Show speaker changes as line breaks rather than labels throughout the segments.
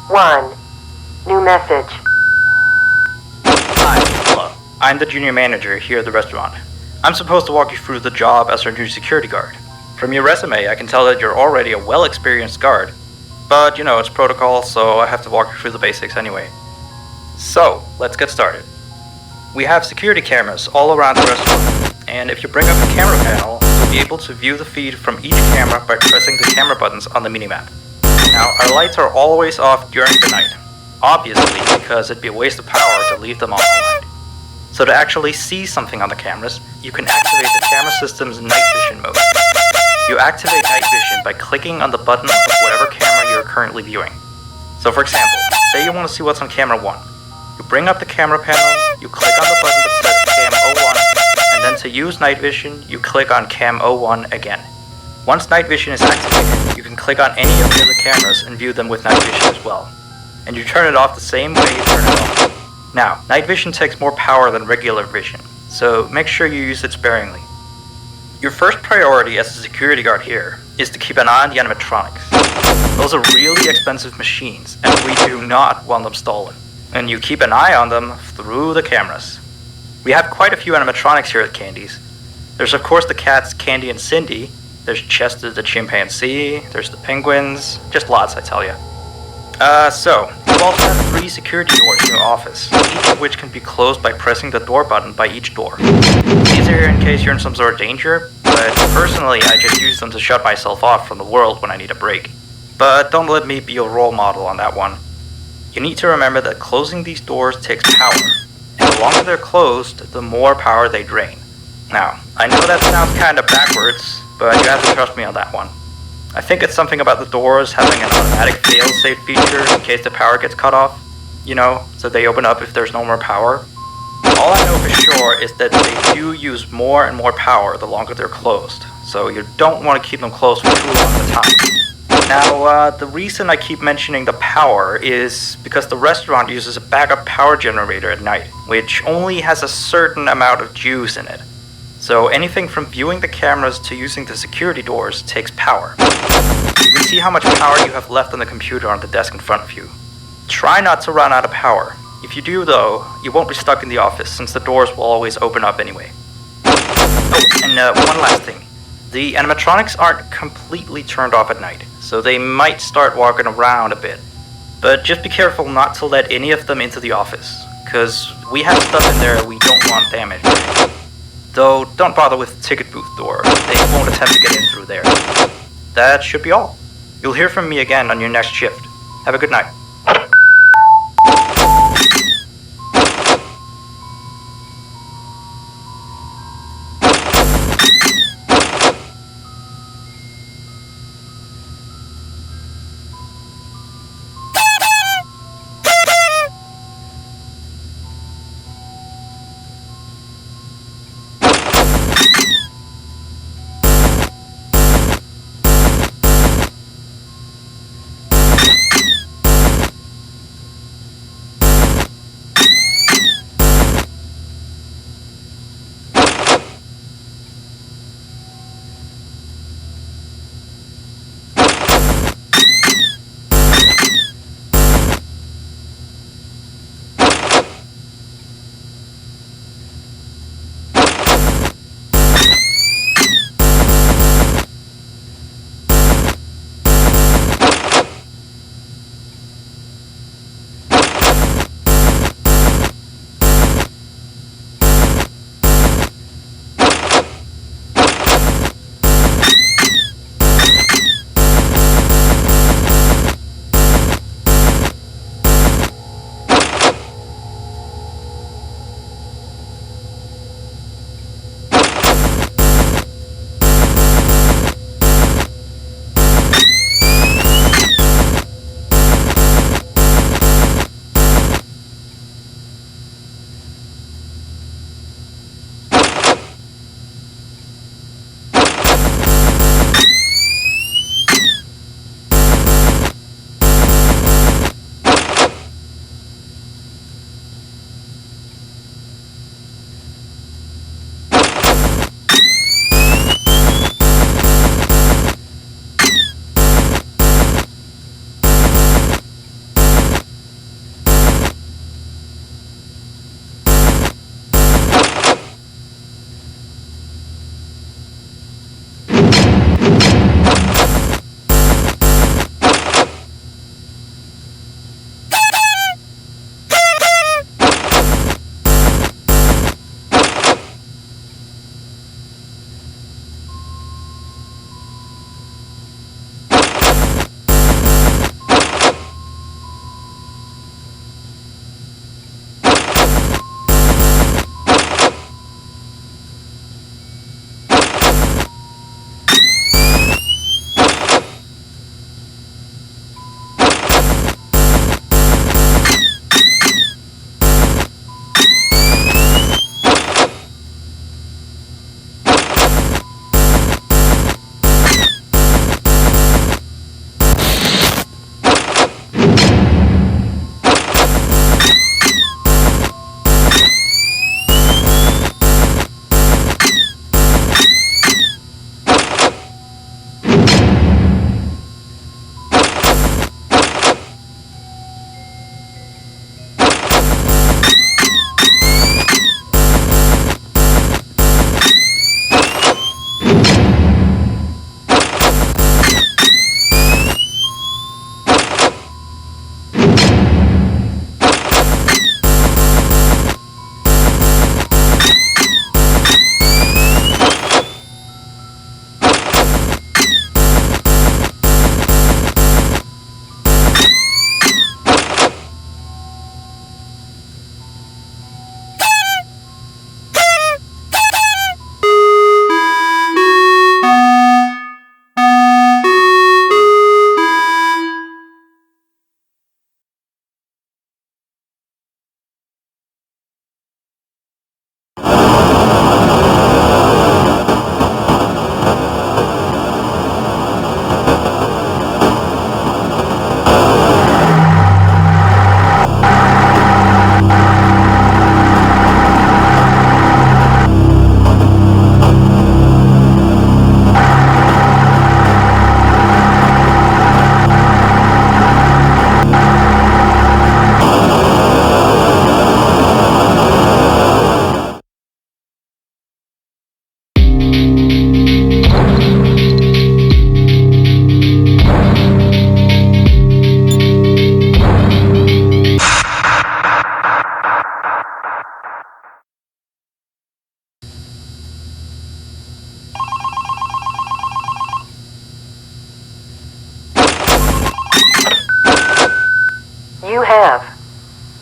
1. New message.
Hi, hello. I'm the junior manager here at the restaurant. I'm supposed to walk you through the job as our new security guard. From your resume, I can tell that you're already a well-experienced guard. But, it's protocol, so I have to walk you through the basics anyway. So, let's get started. We have security cameras all around the restaurant, and if you bring up the camera panel, you'll be able to view the feed from each camera by pressing the camera buttons on the minimap. Now, our lights are always off during the night, obviously because it'd be a waste of power to leave them on all night. So to actually see something on the cameras, you can activate the camera system's night vision mode. You activate night vision by clicking on the button of whatever camera you're currently viewing. So for example, say you want to see what's on camera 1. You bring up the camera panel, you click on the button that says Cam 01, and then to use night vision, you click on Cam 01 again. Once night vision is activated, you can click on any of the other cameras and view them with night vision as well. And you turn it off the same way you turn it on. Now, night vision takes more power than regular vision, so make sure you use it sparingly. Your first priority as a security guard here is to keep an eye on the animatronics. Those are really expensive machines, and we do not want them stolen. And you keep an eye on them through the cameras. We have quite a few animatronics here at Candy's. There's of course the cats Candy and Cindy, there's Chester the chimpanzee, there's the penguins, just lots I tell you. So, you also have 3 security doors in your office, each of which can be closed by pressing the door button by each door. These are here in case you're in some sort of danger, but personally I just use them to shut myself off from the world when I need a break. But don't let me be your role model on that one. You need to remember that closing these doors takes power, and the longer they're closed, the more power they drain. Now, I know that sounds kinda backwards, but you have to trust me on that one. I think it's something about the doors having an automatic fail-safe feature in case the power gets cut off. So they open up if there's no more power. All I know for sure is that they do use more and more power the longer they're closed, so you don't want to keep them closed for too long at a time. Now, the reason I keep mentioning the power is because the restaurant uses a backup power generator at night, which only has a certain amount of juice in it. So anything from viewing the cameras to using the security doors takes power. You can see how much power you have left on the computer on the desk in front of you. Try not to run out of power. If you do though, you won't be stuck in the office since the doors will always open up anyway. Oh, and one last thing. The animatronics aren't completely turned off at night, so they might start walking around a bit. But just be careful not to let any of them into the office, cause we have stuff in there we don't want damaged. Though, don't bother with the ticket booth door, they won't attempt to get in through there. That should be all. You'll hear from me again on your next shift. Have a good night.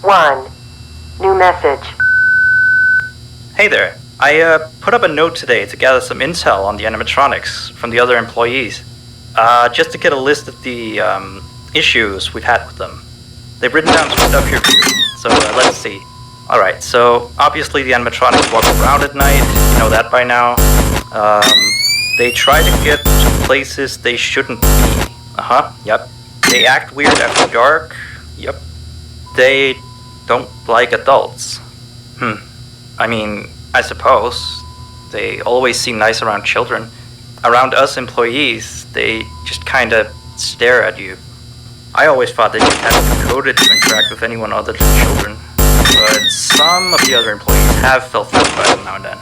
1. New message.
Hey there. I put up a note today to gather some intel on the animatronics from the other employees. Just to get a list of the issues we've had with them. They've written down some stuff here for you, so let's see. Alright, so obviously the animatronics walk around at night, you know that by now. They try to get to places they shouldn't be. Yep. They act weird after dark. Yep. They don't like adults. I mean, I suppose. They always seem nice around children. Around us employees, they just kinda stare at you. I always thought they just had to be coded to interact with anyone other than children. But some of the other employees have felt threatened by them now and then.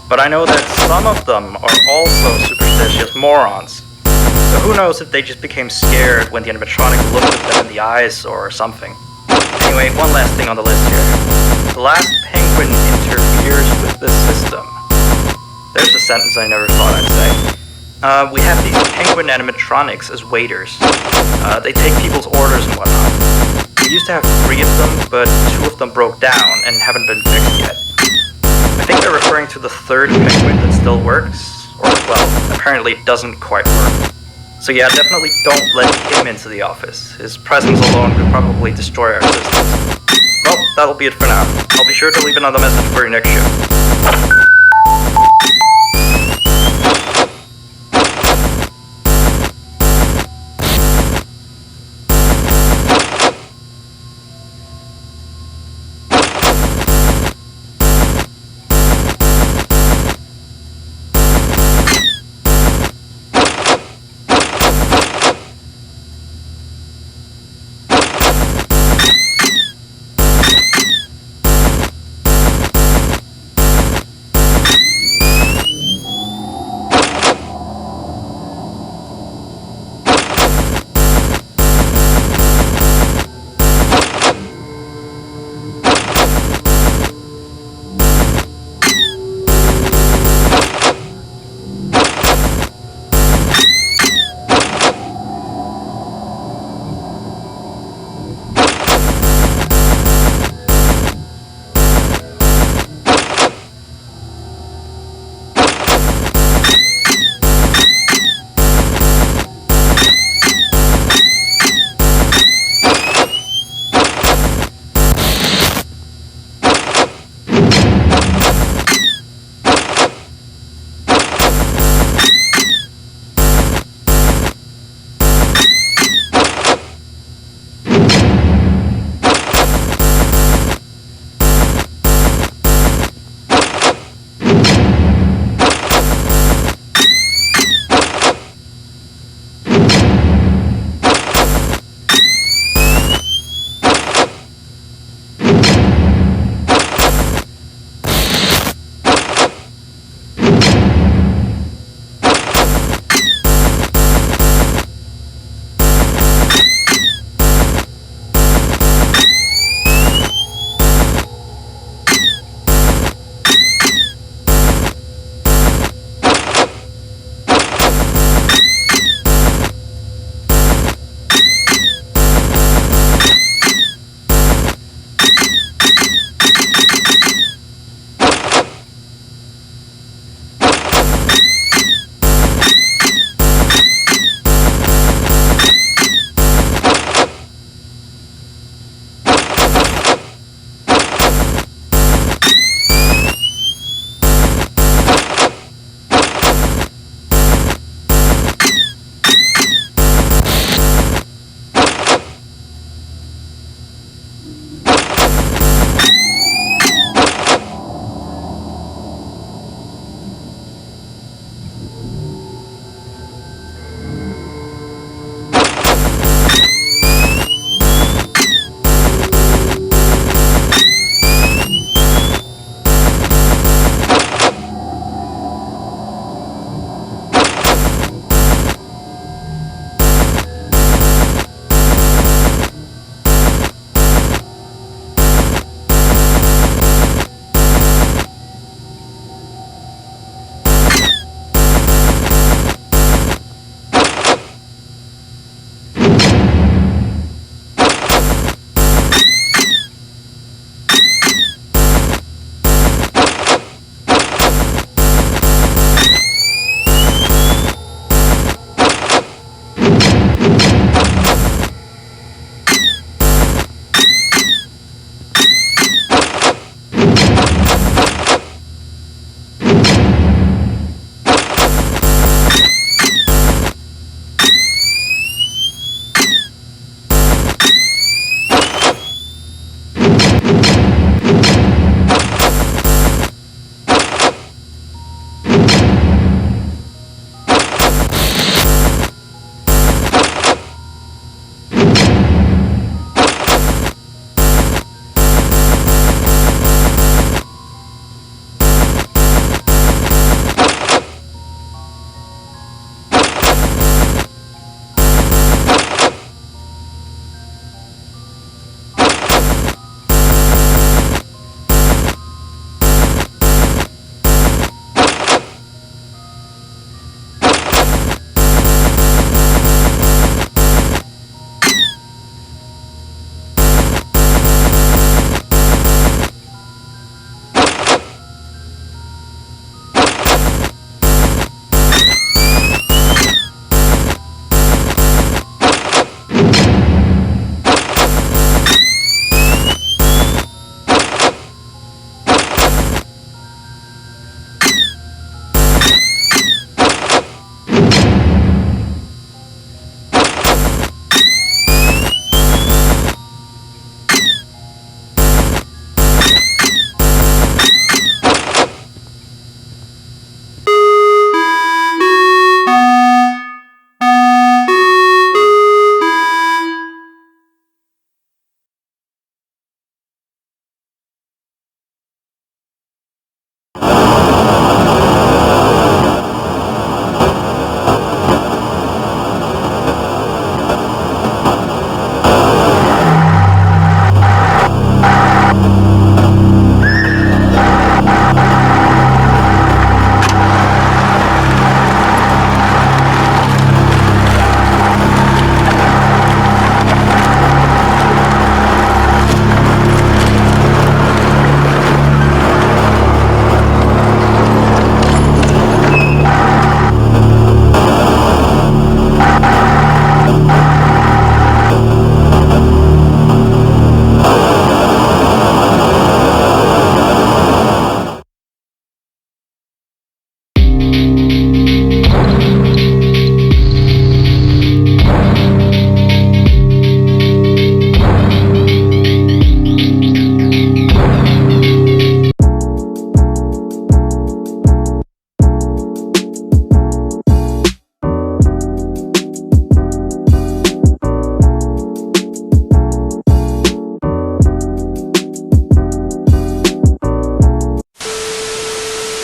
But I know that some of them are also superstitious morons. So who knows if they just became scared when the animatronic looked at them in the eyes or something. Anyway, one last thing on the list here. The last penguin interferes with the system. There's a sentence I never thought I'd say. We have these penguin animatronics as waiters. They take people's orders and whatnot. We used to have 3 of them, but 2 of them broke down and haven't been fixed yet. I think they're referring to the 3rd penguin that still works, or, well, apparently it doesn't quite work. So yeah, definitely don't let him into the office. His presence alone could probably destroy our systems. Well, that'll be it for now. I'll be sure to leave another message for your next shift.